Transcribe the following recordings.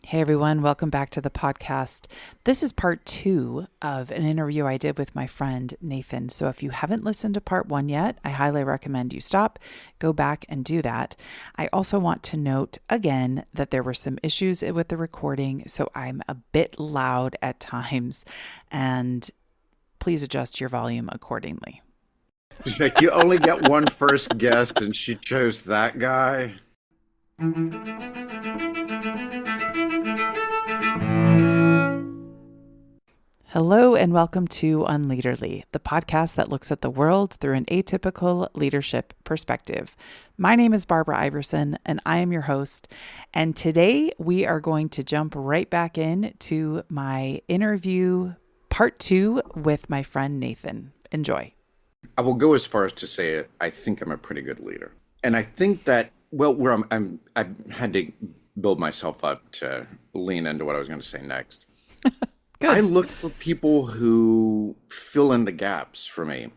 Hey everyone, welcome back to the podcast. This is part 2 of an interview I did with my friend Nathan. So if you haven't listened to part 1 yet, I highly recommend you stop, go back and do that. I also want to note again that there were some issues with the recording, so I'm a bit loud at times, and please adjust your volume accordingly. She's like, you only get one first guest, and she chose that guy. Hello and welcome to Unleaderly, the podcast that looks at the world through an atypical leadership perspective. My name is Barbara Iverson and I am your host. And today we are going to jump right back in to my interview part 2 with my friend Nathan. Enjoy. I will go as far as to say I think I'm a pretty good leader. And I think that, I had to build myself up to lean into what I was going to say next. Good. I look for people who fill in the gaps for me.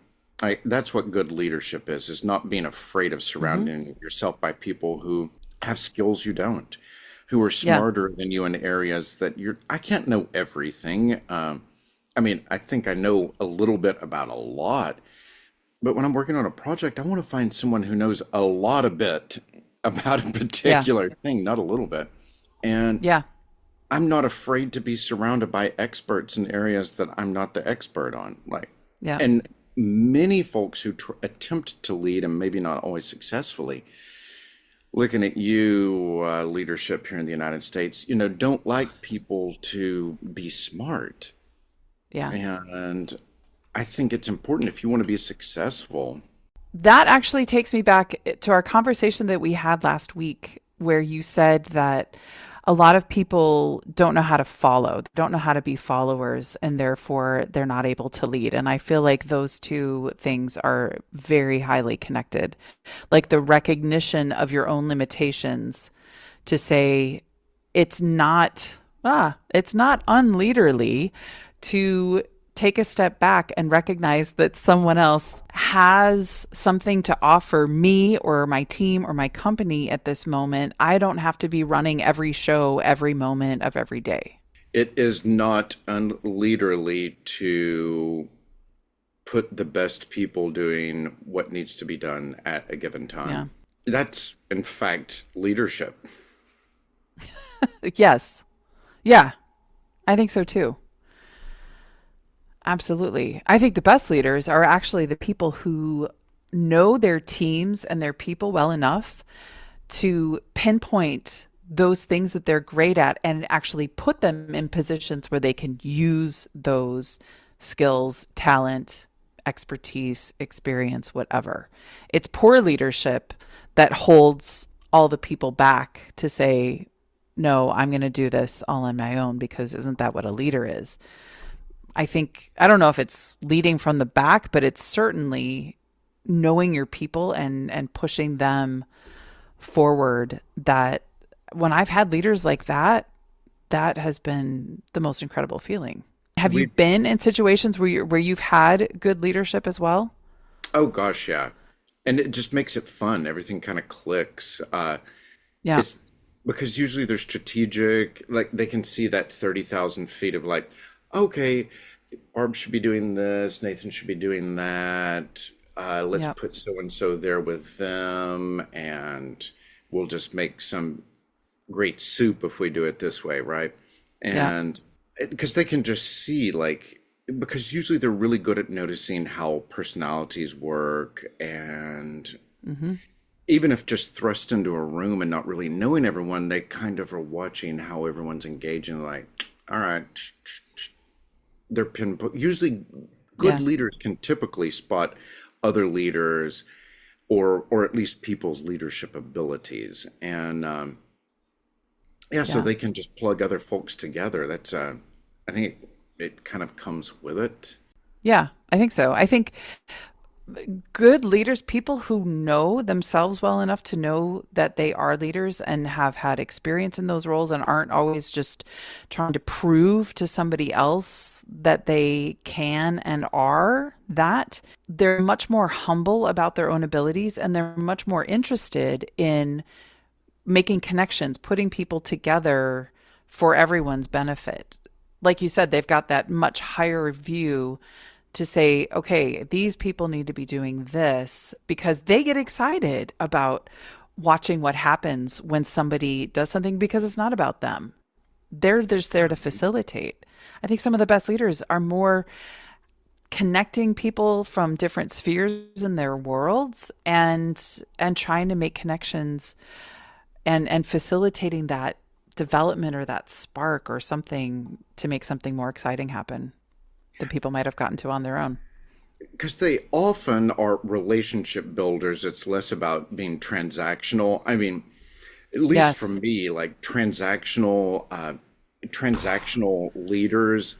That's what good leadership is not being afraid of surrounding yourself by people who have skills you don't, who are smarter than you in areas that I can't know everything. I think I know a little bit about a lot, but when I'm working on a project, I want to find someone who knows a lot a bit about a particular thing, not a little bit. And I'm not afraid to be surrounded by experts in areas that I'm not the expert on. And many folks who attempt to lead, and maybe not always successfully, looking at you, leadership here in the United States, don't like people to be smart. Yeah. And I think it's important if you want to be successful. That actually takes me back to our conversation that we had last week, where you said that a lot of people don't know how to follow, don't know how to be followers, and therefore they're not able to lead. And I feel like those two things are very highly connected. Like the recognition of your own limitations to say it's not unleaderly to take a step back and recognize that someone else has something to offer me or my team or my company at this moment. I don't have to be running every show every moment of every day. It is not unleaderly to put the best people doing what needs to be done at a given time. Yeah. That's, in fact, leadership. Yes. Yeah, I think so too. Absolutely. I think the best leaders are actually the people who know their teams and their people well enough to pinpoint those things that they're great at and actually put them in positions where they can use those skills, talent, expertise, experience, whatever. It's poor leadership that holds all the people back to say, no, I'm going to do this all on my own, because isn't that what a leader is? I don't know if it's leading from the back, but it's certainly knowing your people and pushing them forward. That when I've had leaders like that, that has been the most incredible feeling. Have you been in situations where you've had good leadership as well? Oh gosh, yeah. And it just makes it fun. Everything kind of clicks. It's because usually they're strategic, like they can see that 30,000 feet of like, okay, Barb should be doing this, Nathan should be doing that. Let's put so-and-so there with them, and we'll just make some great soup if we do it this way, right? And because they can just see, because usually they're really good at noticing how personalities work, and even if just thrust into a room and not really knowing everyone, they kind of are watching how everyone's engaging, like, all right, they're pinpoint. Usually good leaders can typically spot other leaders or at least people's leadership abilities. And so they can just plug other folks together. That's I think it kind of comes with it. Yeah, I think so. I think good leaders, people who know themselves well enough to know that they are leaders and have had experience in those roles and aren't always just trying to prove to somebody else that they can and are that, they're much more humble about their own abilities, and they're much more interested in making connections, putting people together for everyone's benefit. Like you said, they've got that much higher view to say, okay, these people need to be doing this because they get excited about watching what happens when somebody does something because it's not about them. They're just there to facilitate. I think some of the best leaders are more connecting people from different spheres in their worlds and trying to make connections and facilitating that development or that spark or something to make something more exciting happen than people might have gotten to on their own. Because they often are relationship builders. It's less about being transactional. I mean, at least for Yes. me, like transactional leaders,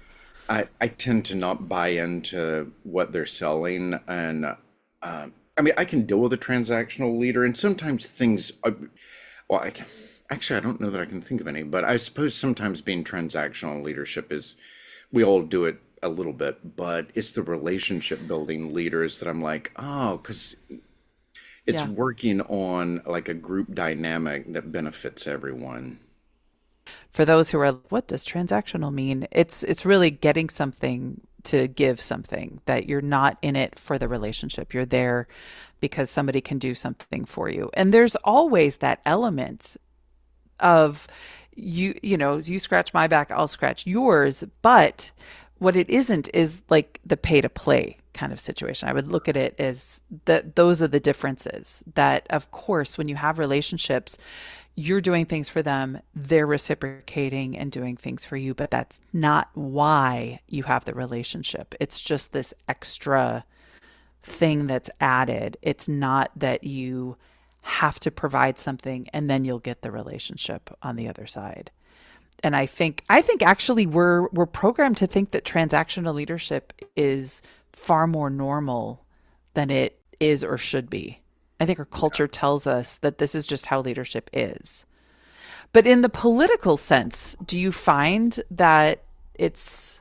I tend to not buy into what they're selling. And I mean, I can deal with a transactional leader, and sometimes things, well, actually, I don't know that I can think of any, but I suppose sometimes being transactional leadership is, we all do it a little bit, but it's the relationship building leaders that I'm like, oh, because it's Yeah. working on like a group dynamic that benefits everyone. For those who are, what does transactional mean? It's really getting something to give something, that you're not in it for the relationship. You're there because somebody can do something for you. And there's always that element of you scratch my back, I'll scratch yours. But what it isn't is like the pay to play kind of situation. I would look at it as that those are the differences. That of course, when you have relationships, you're doing things for them, they're reciprocating and doing things for you, but that's not why you have the relationship. It's just this extra thing that's added. It's not that you have to provide something and then you'll get the relationship on the other side. And I think actually we're programmed to think that transactional leadership is far more normal than it is or should be. I think our culture tells us that this is just how leadership is. But in the political sense, do you find that it's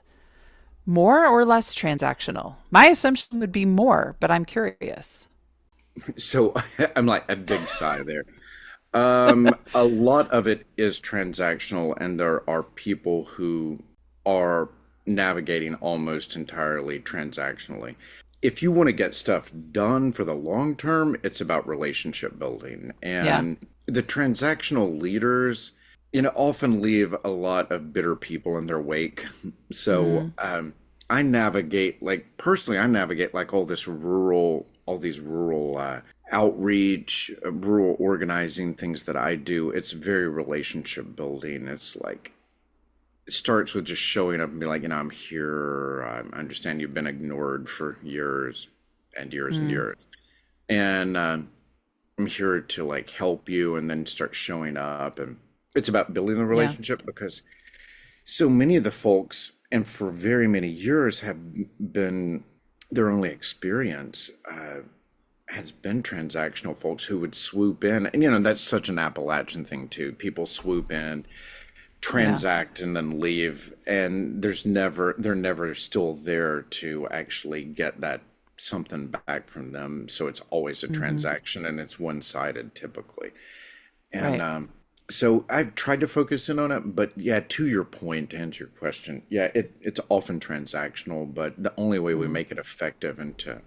more or less transactional? My assumption would be more, but I'm curious. So I'm like a big sigh there. A lot of it is transactional, and there are people who are navigating almost entirely transactionally. If you want to get stuff done for the long term, it's about relationship building. Yeah. And the transactional leaders, often leave a lot of bitter people in their wake. So Mm, I navigate, like personally, I navigate like all these rural outreach, rural organizing things that I do. It's very relationship building. It's like, it starts with just showing up and be like, I'm here. I understand you've been ignored for years and years and mm, years. And I'm here to like help you, and then start showing up. And it's about building the yeah. relationship, because so many of the folks, and for very many years, have been their only experience has been transactional folks who would swoop in. And, that's such an Appalachian thing, too. People swoop in, Yeah. transact, and then leave. And they're never still there to actually get that something back from them. So it's always a Hmm. transaction, and it's one-sided typically. And Right. so I've tried to focus in on it, but yeah, to your point, to answer your question, yeah, it's often transactional, but the only way we Mm. make it effective and to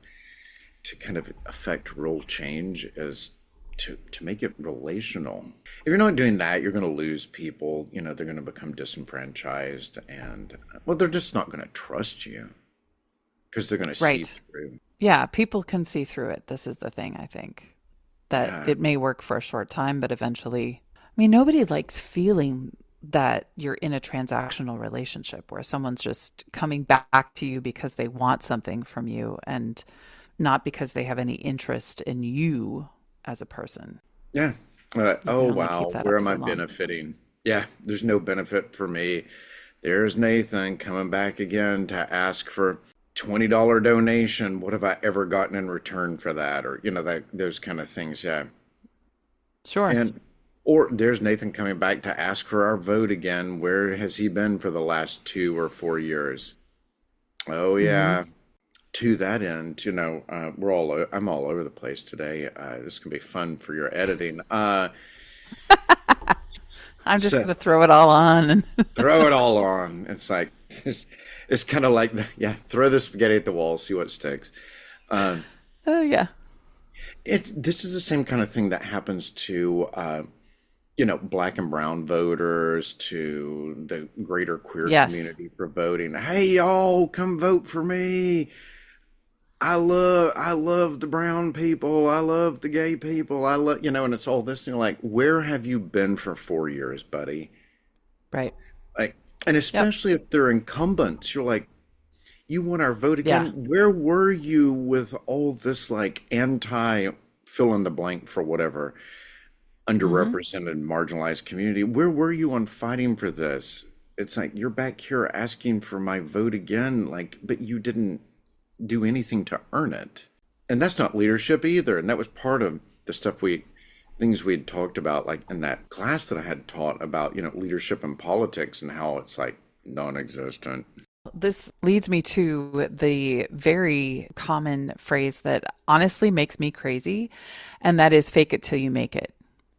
kind of affect real change is to make it relational. If you're not doing that, you're going to lose people. They're going to become disenfranchised, and well, they're just not going to trust you because they're going to see Right. through. Yeah. People can see through it. This is the thing, I think, that Yeah. it may work for a short time, but eventually, I mean, nobody likes feeling that you're in a transactional relationship where someone's just coming back to you because they want something from you and not because they have any interest in you as a person. Yeah. You Oh, can only keep wow. that Where up am so I long. benefiting? Yeah, there's no benefit for me. There's Nathan coming back again to ask for $20 donation. What have I ever gotten in return for that? Or, that those kind of things. Yeah. Sure. And or there's Nathan coming back to ask for our vote again. Where has he been for the last 2 or 4 years? Oh, Hmm. yeah. To that end, I'm all over the place today. This can be fun for your editing. I'm just So going to throw it all on. And throw it all on. It's like it's kind of like yeah, throw the spaghetti at the wall, see what sticks. Um, oh, yeah. it's this is the same kind of thing that happens to black and brown voters, to the greater queer Yes. community for voting. Hey, y'all, come vote for me. I love the brown people. I love the gay people. And it's all this. Like, where have you been for 4 years, buddy? Right. Like, and Yep. especially if they're incumbents, you're like, you want our vote Yeah. again? Where were you with all this like anti fill in the blank for whatever Hmm. underrepresented, marginalized community? Where were you on fighting for this? It's like you're back here asking for my vote again, like, but you didn't do anything to earn it. And that's not leadership either. And that was part of the things we had talked about, like in that class that I had taught about, leadership and politics and how it's like non-existent. This leads me to the very common phrase that honestly makes me crazy, and that is fake it till you make it.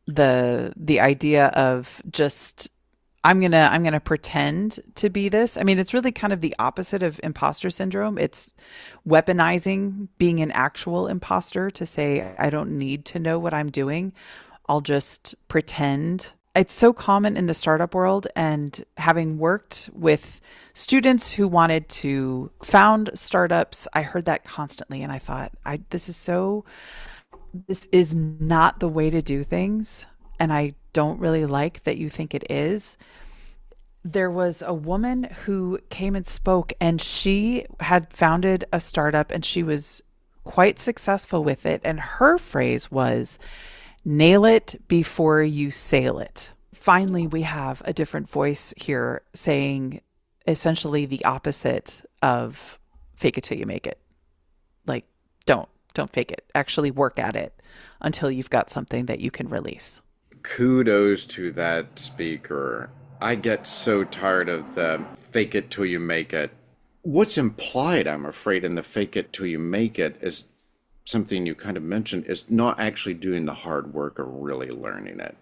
The idea of just I'm gonna pretend to be this. I mean, it's really kind of the opposite of imposter syndrome. It's weaponizing being an actual imposter to say, I don't need to know what I'm doing. I'll just pretend. It's so common in the startup world, and having worked with students who wanted to found startups, I heard that constantly and I thought, this is not the way to do things, and I don't really like that you think it is. There was a woman who came and spoke, and she had founded a startup and she was quite successful with it. And her phrase was, nail it before you sail it. Finally, we have a different voice here saying essentially the opposite of fake it till you make it. Like, don't fake it. Actually work at it until you've got something that you can release. Kudos to that speaker. I get so tired of the fake it till you make it. What's implied, I'm afraid, in the fake it till you make it is something you kind of mentioned, is not actually doing the hard work of really learning it.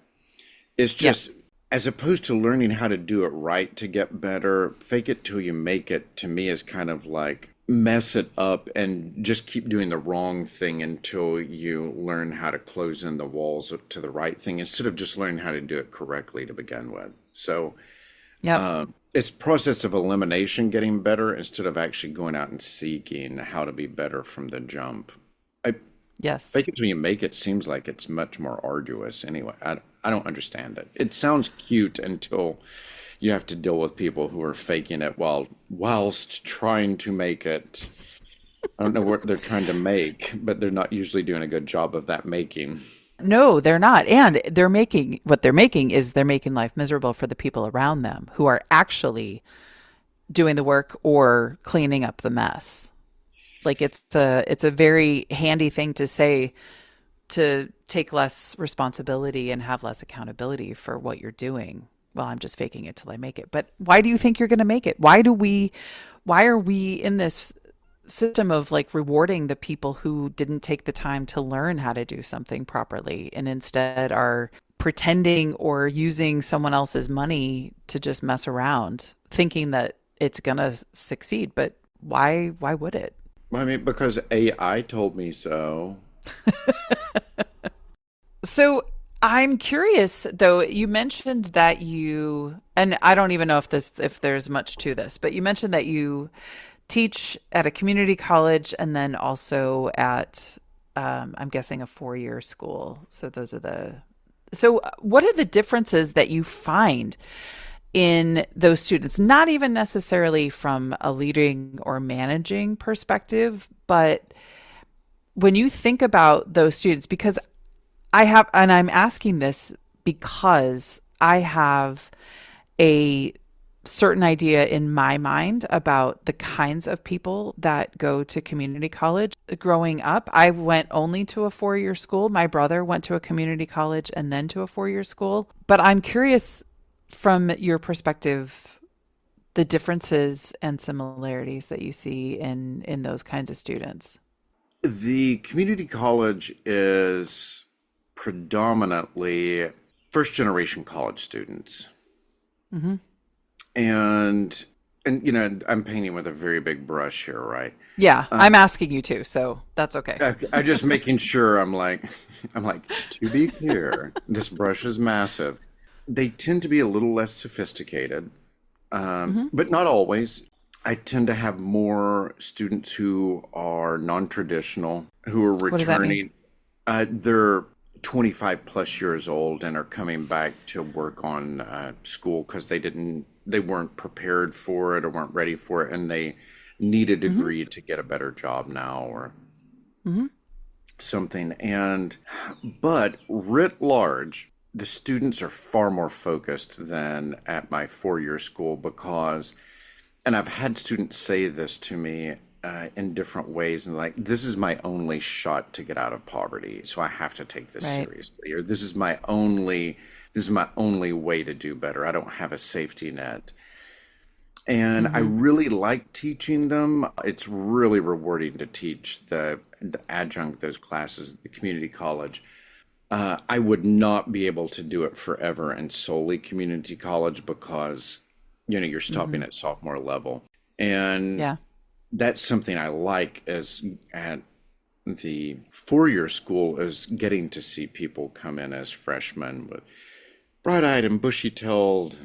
It's Yeah. just, as opposed to learning how to do it right to get better, fake it till you make it to me is kind of like mess it up and just keep doing the wrong thing until you learn how to close in the walls to the right thing instead of just learning how to do it correctly to begin with. So Yep. it's process of elimination getting better instead of actually going out and seeking how to be better from the jump. I Yes. Fake it till you make it seems like it's much more arduous anyway. I don't understand it. It sounds cute until you have to deal with people who are faking it whilst trying to make it. I don't know what they're trying to make, but they're not usually doing a good job of that making. No, they're not. And they're making is they're making life miserable for the people around them who are actually doing the work or cleaning up the mess. Like it's a very handy thing to say, to take less responsibility and have less accountability for what you're doing. Well, I'm just faking it till I make it. But why do you think you're going to make it? Why are we in this system of like rewarding the people who didn't take the time to learn how to do something properly and instead are pretending or using someone else's money to just mess around, thinking that it's going to succeed? But why would it? I mean, because AI told me so. So I'm curious though, you mentioned that and I don't even know if there's much to this, but you mentioned that you teach at a community college and then also at, I'm guessing, a 4-year school. So so what are the differences that you find in those students? Not even necessarily from a leading or managing perspective, but when you think about those students, because and I'm asking this because I have a certain idea in my mind about the kinds of people that go to community college. Growing up, I went only to a 4-year school. My brother went to a community college and then to a 4-year school. But I'm curious from your perspective, the differences and similarities that you see in those kinds of students. The community college is predominantly first generation college students. Hmm. And I'm painting with a very big brush here, right? Yeah, I'm asking you to, so that's okay. I just making sure I'm like, to be clear, this brush is massive. They tend to be a little less sophisticated, Hmm. but not always. I tend to have more students who are non-traditional, who are What does that mean? returning. They're 25 plus years old and are coming back to work on school because they weren't prepared for it or weren't ready for it, and they need a Hmm. degree to get a better job now or Hmm. something. But writ large, the students are far more focused than at my 4 year school because, and I've had students say this to me in different ways, and like, this is my only shot to get out of poverty, so I have to take this Right. seriously, or this is my only way to do better. I don't have a safety net. And I Hmm. really like teaching them. It's really rewarding to teach the adjunct those classes at the community college. I would not be able to do it forever and solely community college because you're Hmm. stopping at sophomore level. And Yeah. that's something I like as at the 4 year school is getting to see people come in as freshmen with bright-eyed and bushy-tailed,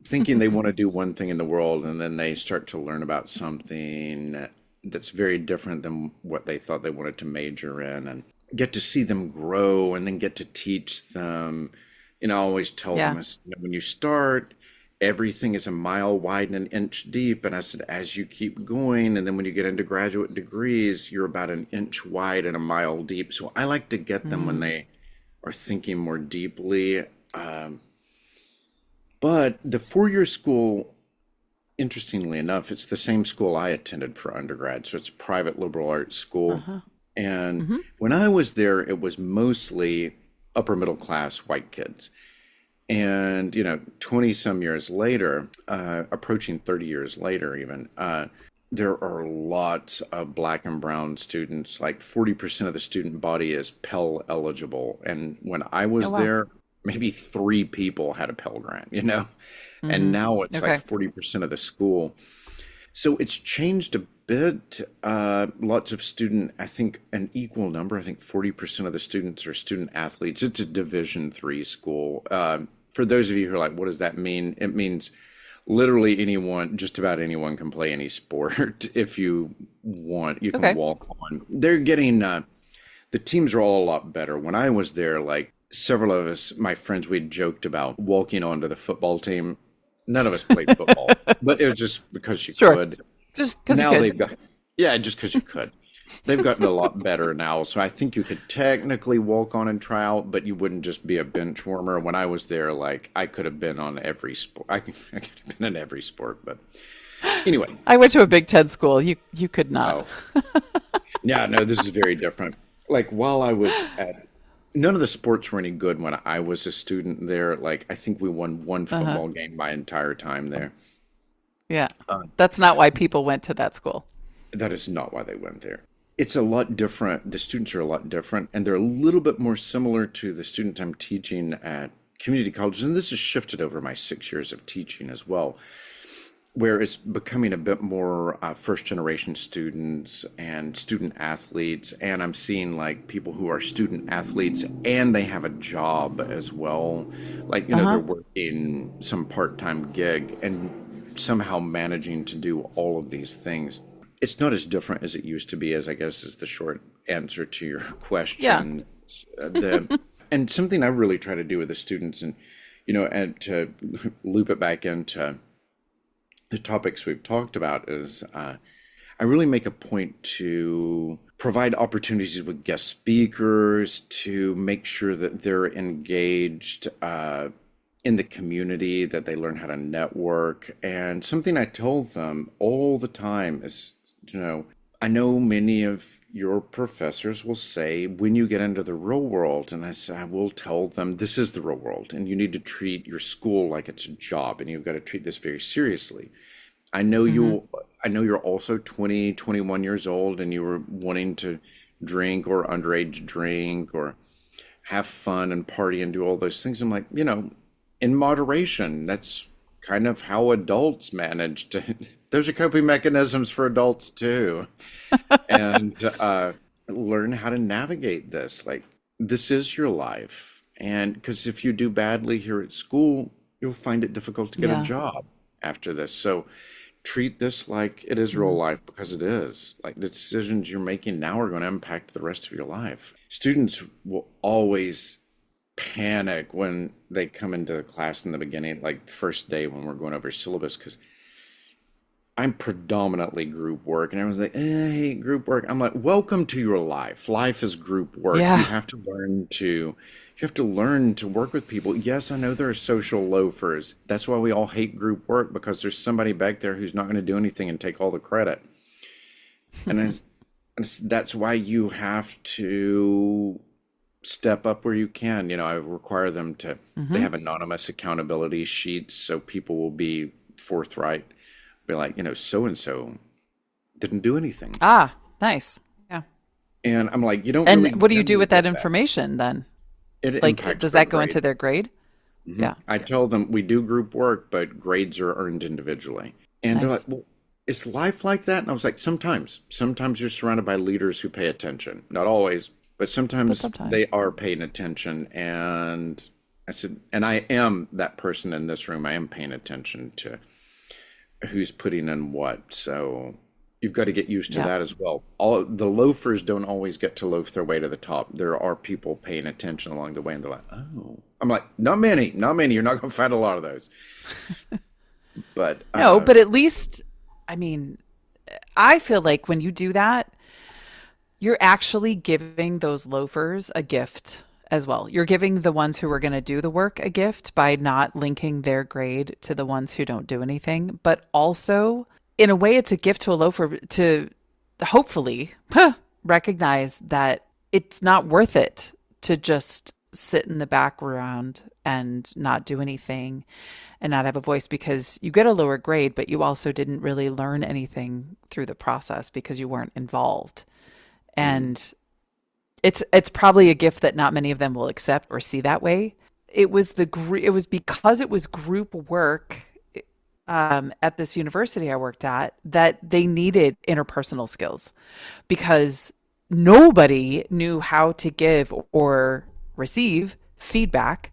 thinking they want to do one thing in the world, and then they start to learn about something that's very different than what they thought they wanted to major in, and get to see them grow and then get to teach them. I always tell them, Yeah. I said, when you start, everything is a mile wide and an inch deep. And I said, as you keep going, and then when you get into graduate degrees, you're about an inch wide and a mile deep. So I like to get them when Hmm. they are thinking more deeply. Um, but the 4 year school, interestingly enough, it's the same school I attended for undergrad. So it's a private liberal arts school. Uh-huh. And Hmm. when I was there, it was mostly upper middle class white kids. And, 20 some years later, approaching 30 years later, even, there are lots of black and brown students. Like 40% of the student body is Pell eligible. And when I Oh, was wow. there, maybe three people had a Pell grant. And Hmm. now it's like Okay. 40% of the school. So it's changed a bit. Lots of I think an equal number, I think 40% of the students are student athletes. It's a Division III school. For those of you who are like, what does that mean? It means literally anyone, just about anyone can play any sport. If you want, you can Okay. walk on. They're getting, the teams are all a lot better. When I was there, like several of us, my friends, we joked about walking onto the football team. None of us played football, but it was just because you Sure. could. Just because you Now could. they've got, yeah, just because you could. They've gotten a lot better now. So I think you could technically walk on and try out, but you wouldn't just be a bench warmer. When I was there, like I could have been on every sport. I could have been in every sport. But anyway, I went to a Big Ten school. You could not. oh, yeah, no, this is very different. Like while I was at, none of the sports were any good when I was a student there. Like I think we won one Uh-huh. football game my entire time there. Yeah. That's not why people went to that school. That is not why they went there. It's a lot different. The students are a lot different, and they're a little bit more similar to the students I'm teaching at community colleges. And this has shifted over my 6 years of teaching as well, where it's becoming a bit more first generation students and student athletes. And I'm seeing like people who are student athletes and they have a job as well. Like, they're Uh-huh. working some part time gig and somehow managing to do all of these things. It's not as different as it used to be, as I guess is the short answer to your Yeah. question. And something I really try to do with the students, and to loop it back into the topics we've talked about, is I really make a point to provide opportunities with guest speakers to make sure that they're engaged in the community, that they learn how to network. And something I tell them all the time is, I know many of your professors will say when you get into the real world, and I will tell them this is the real world, and you need to treat your school like it's a job, and you've got to treat this very seriously. I know Hmm. you I know you're also 20, 21 years old and you were wanting to drink or underage drink or have fun and party and do all those things. I'm like, in moderation. That's kind of how adults manage to. Those are coping mechanisms for adults too, and learn how to navigate this. Like, this is your life, and because if you do badly here at school, you'll find it difficult to get a Yeah. job after this. So treat this like it is real Mhm. life, because it is. Like, the decisions you're making now are going to impact the rest of your life. Students will always panic when they come into the class in the beginning, like the first day when we're going over syllabus, because I'm predominantly group work, and everyone's like, "Hey, group work." I'm like, "Welcome to your life. Life is group work. Yeah. You have to learn to work with people. Yes, I know there are social loafers. That's why we all hate group work, because there's somebody back there who's not going to do anything and take all the credit. And that's why you have to step up where you can. I require them to, they Hmm. have anonymous accountability sheets, so people will be forthright, be like, so and so didn't do anything. Ah, nice. Yeah. And I'm like, you don't And really what do you do know with that that. information then? It Like, impacts does their that go into grade. their grade? Yeah. I tell them we do group work, but grades are earned individually. And they're like, Nice. well, is life like that? And I was like, sometimes. Sometimes you're surrounded by leaders who pay attention. Not always, but But sometimes they sometimes. are paying attention. And I said, and I am that person in this room. I am paying attention to who's putting in what. So you've got to get used to Yeah. that as well. All the loafers don't always get to loaf their way to the top. There are people paying attention along the way, and they're like, "Oh," I'm like, "Not many, not many. You're not going to find a lot of those." But No, but at least, I mean, I feel like when you do that, you're actually giving those loafers a gift as well. You're giving the ones who are going to do the work a gift by not linking their grade to the ones who don't do anything. But also, in a way, it's a gift to a loafer to hopefully recognize that it's not worth it to just sit in the background and not do anything and not have a voice, because you get a lower grade, but you also didn't really learn anything through the process because you weren't involved. mm, And it's probably a gift that not many of them will accept or see that way. It was because it was group work at this university I worked at that they needed interpersonal skills, because nobody knew how to give or receive feedback.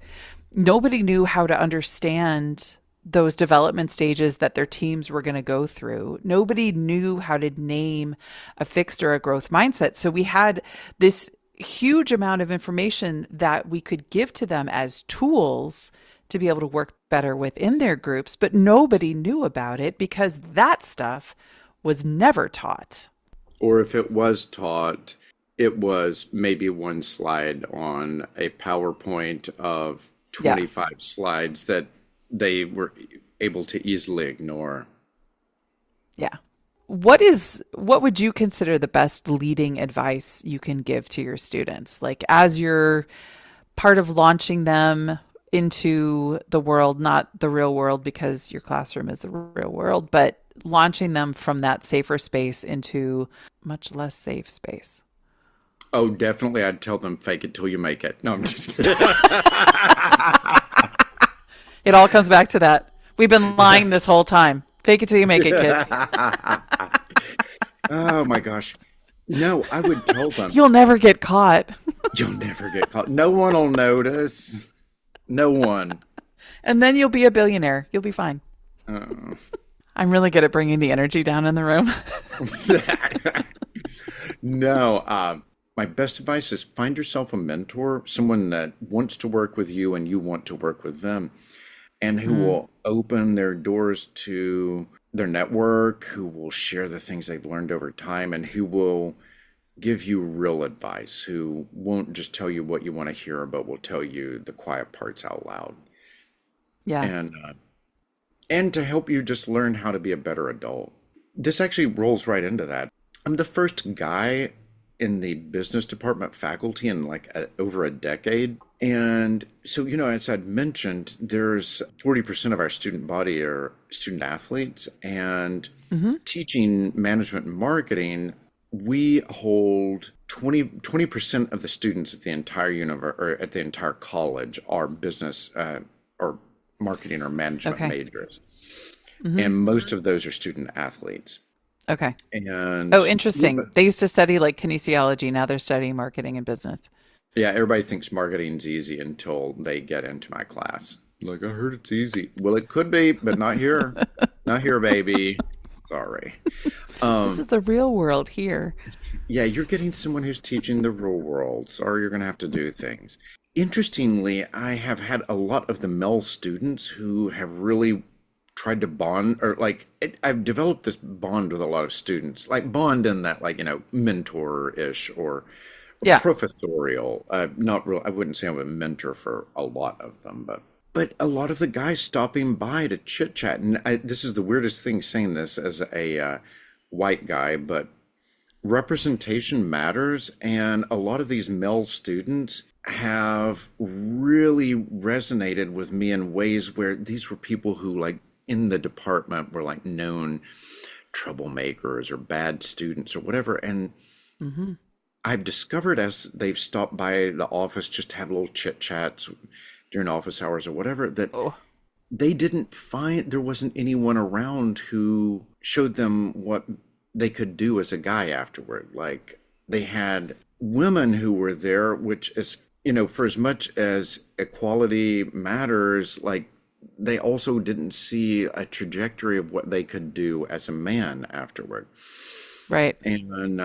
Nobody knew how to understand those development stages that their teams were going to go through. Nobody knew how to name a fixed or a growth mindset. So we had this huge amount of information that we could give to them as tools to be able to work better within their groups, but nobody knew about it because that stuff was never taught. or if it was taught, it was maybe one slide on a PowerPoint of Yeah. 25 slides that they were able to easily ignore. Yeah. What would you consider the best leading advice you can give to your students? Like, as you're part of launching them into the world, not the real world because your classroom is the real world, but launching them from that safer space into much less safe space. Oh, definitely. I'd tell them fake it till you make it. No, I'm just kidding. It all comes back to that. We've been lying this whole time. Fake it till you make it, kids. Oh my gosh. No, I would tell them, You'll never get caught. you'll never get caught. No one will notice. No one. And then you'll be a billionaire. You'll be fine. Uh, I'm really good at bringing the energy down in the room. no, my best advice is find yourself a mentor, someone that wants to work with you and you want to work with them, and who Mm, will open their doors to their network, who will share the things they've learned over time, and who will give you real advice, who won't just tell you what you want to hear, but will tell you the quiet parts out loud. yeah. And to help you just learn how to be a better adult. This actually rolls right into that. I'm the first guy in the business department faculty in like over a decade. And so, as I'd mentioned, there's 40% of our student body are student athletes, and Hmm. teaching management and marketing. we hold 20% of the students at the entire or at the entire college are business or marketing or management Okay. majors. Hmm. And most of those are student athletes. Okay. Oh, And interesting. They used to study like kinesiology. Now they're studying marketing and business. yeah, everybody thinks marketing's easy until they get into my class. Like, I heard it's easy. Well, it could be, but not here. Not here, baby. Sorry. This is Um, the real world here. yeah, you're getting someone who's teaching the real world. Sorry, you're going to have to do things. Interestingly, I have had a lot of the male students who have really tried to bond, or like, I've developed this bond with a lot of students, like bond in that, like, mentor-ish or Yeah. professorial. Not real. I wouldn't say I'm a mentor for a lot of them, but a lot of the guys stopping by to chit chat. And this is the weirdest thing saying this as a white guy, but representation matters. And a lot of these male students have really resonated with me in ways where these were people who, like, in the department were like known troublemakers or bad students or whatever. And Hmm. I've discovered as they've stopped by the office just to have little chit chats during office hours or whatever, that Oh, they didn't find there wasn't anyone around who showed them what they could do as a guy afterward. Like, they had women who were there, which is, for as much as equality matters, like, they also didn't see a trajectory of what they could do as a man afterward. right. And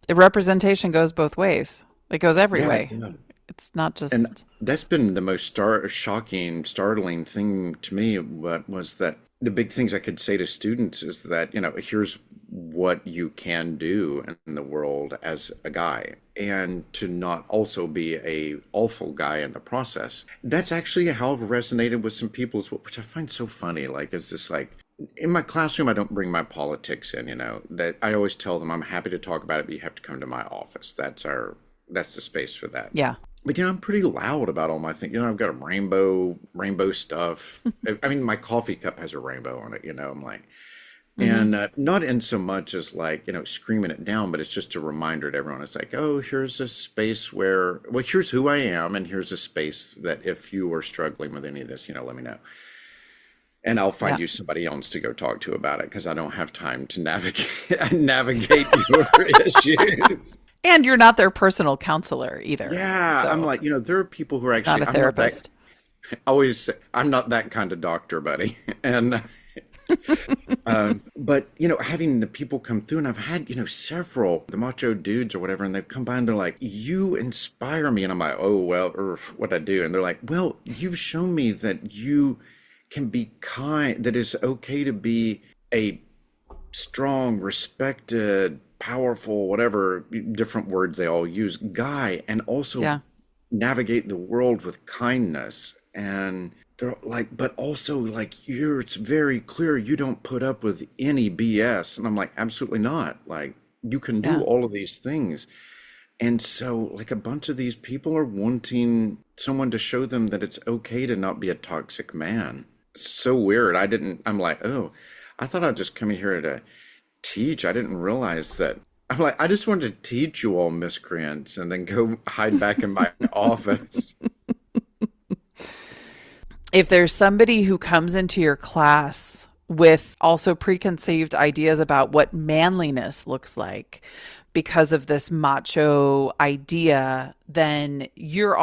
The representation goes both ways. It goes every yeah, way. yeah. It's not And just, that's been the most shocking, startling thing to me. What was that? The big things I could say to students is that, here's what you can do in the world as a guy, and to not also be a awful guy in the process. That's actually how I've resonated with some people, which I find so funny. Like, it's just like, in my classroom, I don't bring my politics in, that I always tell them I'm happy to talk about it, but you have to come to my office. That's the space for that. yeah. But I'm pretty loud about all my things. I've got a rainbow stuff. I mean, my coffee cup has a rainbow on it. I'm like, Hmm. and not in so much as like screaming it down, but it's just a reminder to everyone. It's like, oh, here's a space where, well, here's who I am, and here's a space that if you are struggling with any of this, let me know, and I'll find Yeah. you somebody else to go talk to about it because I don't have time to navigate your issues. And you're not their personal counselor either. Yeah, I'm So, like, there are people who are not actually, a I'm not that, therapist. I always say, I'm not that kind of doctor, buddy. And, but, having the people come through, and I've had, several, the macho dudes or whatever, and they've come by and they're like, you inspire me. And I'm like, oh, well, what I do. And they're like, well, you've shown me that you can be kind, that it's okay to be a strong, respected, powerful, whatever different words they all use, guy, and also Yeah. navigate the world with kindness. And they're like, but also, like, it's very clear you don't put up with any BS. And I'm like, absolutely not. Like, you can do Yeah. all of these things. And so, like, a bunch of these people are wanting someone to show them that it's okay to not be a toxic man. It's so weird. I'm like, oh, I thought I'd just come here to teach. I didn't realize that. I'm like, I just wanted to teach you all miscreants and then go hide back in my office. If there's somebody who comes into your class with also preconceived ideas about what manliness looks like because of this macho idea, then you're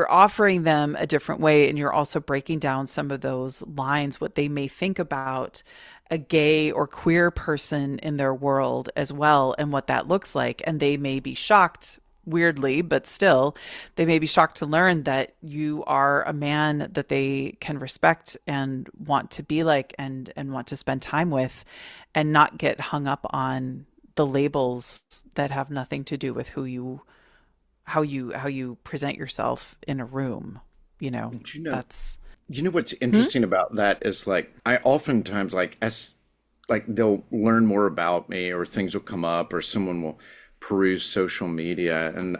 offering them a different way, and you're also breaking down some of those lines, what they may think about a gay or queer person in their world as well, and what that looks like. And they may be shocked, weirdly, but still, they may be shocked to learn that you are a man that they can respect and want to be like, and want to spend time with, and not get hung up on the labels that have nothing to do with how you present yourself in a room. You know, Do you know, that's what's hmm? interesting about that is, like, I oftentimes, like, as like they'll learn more about me, or things will come up, or someone will peruse social media, and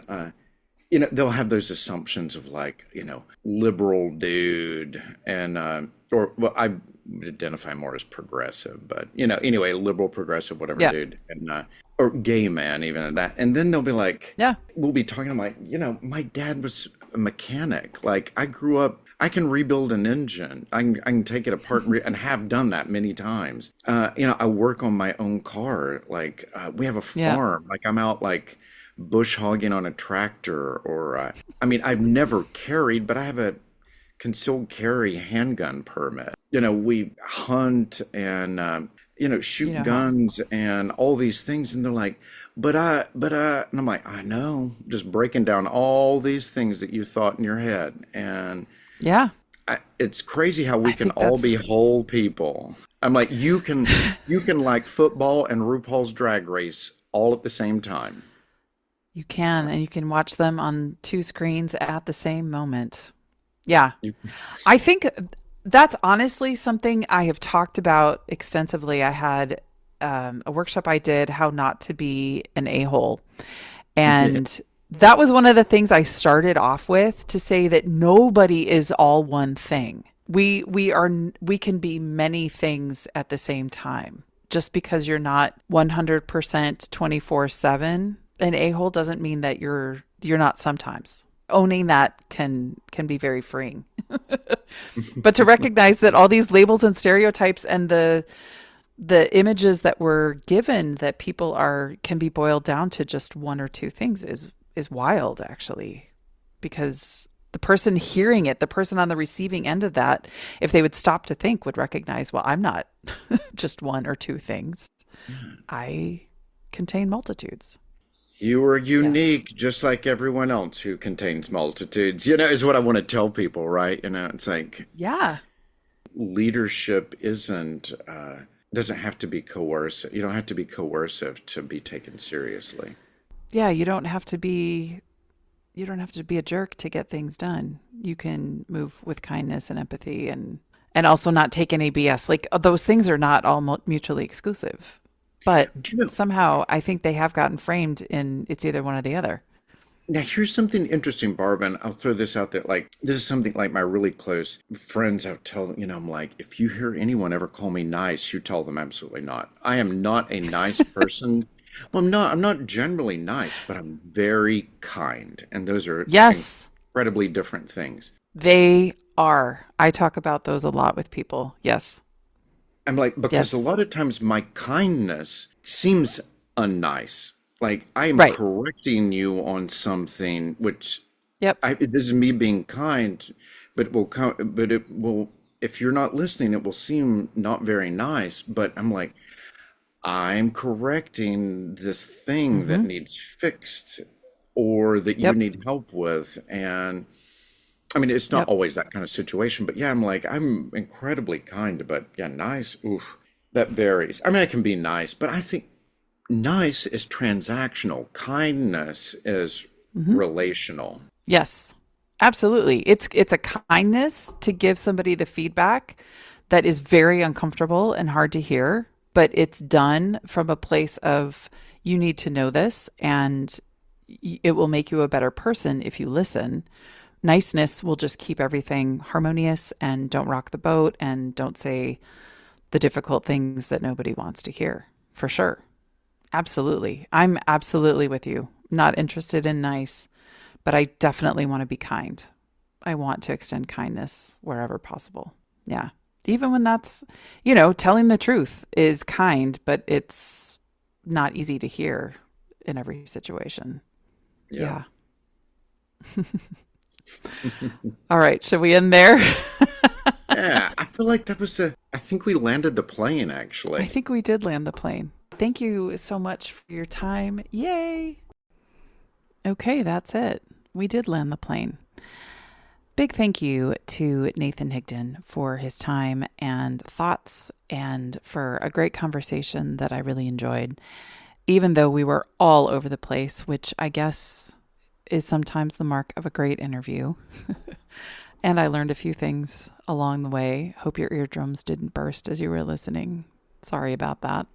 they'll have those assumptions of, like, liberal dude, and or, well, I identify more as progressive, but anyway, liberal, progressive, whatever, Yeah. dude, and or gay man, even at that. And then they'll be like, Yeah. we'll be talking. I'm like, my dad was a mechanic. Like I grew up. I can rebuild an engine. I can take it apart and have done that many times. I work on my own car. Like we have a Yeah. farm. Like I'm out like bush hogging on a tractor, or I mean, I've never carried, but I have a concealed carry handgun permit. We hunt and You shoot know how. guns and all these things, and they're like, and I'm like, I know, just breaking down all these things that you thought in your head, and Yeah. it's crazy how we I can think all be that's, whole people. I'm like, you can like football and RuPaul's Drag Race all at the same time. you can, and you can watch them on two screens at the same moment. Yeah. You- I think that's honestly something I have talked about extensively. I had a workshop I did, How Not to Be an A-hole. And that was one of the things I started off with, to say that nobody is all one thing. We can be many things at the same time. Just because you're not 100% 24/7 an a-hole doesn't mean that you're not sometimes. Owning that can be very freeing. But to recognize that all these labels and stereotypes and the images that we're given, that people are can be boiled down to just one or two things, is wild, actually. Because the person hearing it, the person on the receiving end of that, if they would stop to think, would recognize, well, I'm not just one or two things. I contain multitudes. You are Yeah. unique, just like everyone else who contains multitudes, is what I want to tell people, right? It's like Yeah. leadership doesn't have to be coercive. You don't have to be coercive to be taken seriously. Yeah, you don't have to be a jerk to get things done. You can move with kindness and empathy, and also not take any BS. Like those things are not all mutually exclusive. But Do you know, somehow I think they have gotten framed in it's either one or the other. Now, here's something interesting, Barb, and I'll throw this out there. Like, this is something like my really close friends have told them, I'm like, if you hear anyone ever call me nice, you tell them absolutely not. I am not a nice person. Well, I'm not generally nice, but I'm very kind. And those are Yes, incredibly different things. they are. I talk about those a lot with people. Yes. I'm like, because a Yes. lot of times my kindness seems unnice. Like I am Right. correcting you on something, which Yep. this is me being kind, but if you're not listening, it will seem not very nice. But I'm like, I'm correcting this thing that Mm-hmm. needs fixed or that you Yep. need help with. And I mean, it's not Yep. always that kind of situation, but yeah, I'm like, I'm incredibly kind, but yeah, nice. Oof, that varies. I mean, I can be nice, but I think nice is transactional. Kindness is Mm-hmm. relational. Yes. Absolutely. It's a kindness to give somebody the feedback that is very uncomfortable and hard to hear, but it's done from a place of, you need to know this, and it will make you a better person if you listen. Niceness will just keep everything harmonious, and don't rock the boat, and don't say the difficult things that nobody wants to hear. For sure. Absolutely. I'm absolutely with you. Not interested in nice, but I definitely want to be kind. I want to extend kindness wherever possible. Yeah. Even when that's, telling the truth is kind, but it's not easy to hear in every situation. Yeah. Yeah. All right. Should we end there? Yeah, I feel like I think we landed the plane I actually. think we did land the plane. Thank you so much for your time. Yay. Okay, that's it. We did land the plane. Big thank you to Nathan Higdon for his time and thoughts, and for a great conversation that I really enjoyed, even though we were all over the place, which I guess is sometimes the mark of a great interview. And I learned a few things along the way. Hope your eardrums didn't burst as you were listening. Sorry about that.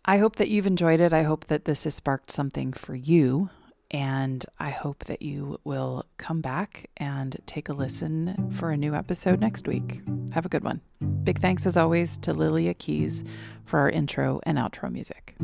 I hope that you've enjoyed it. I hope that this has sparked something for you. And I hope that you will come back and take a listen for a new episode next week. Have a good one. Big thanks, as always, to Lilia Keys for our intro and outro music.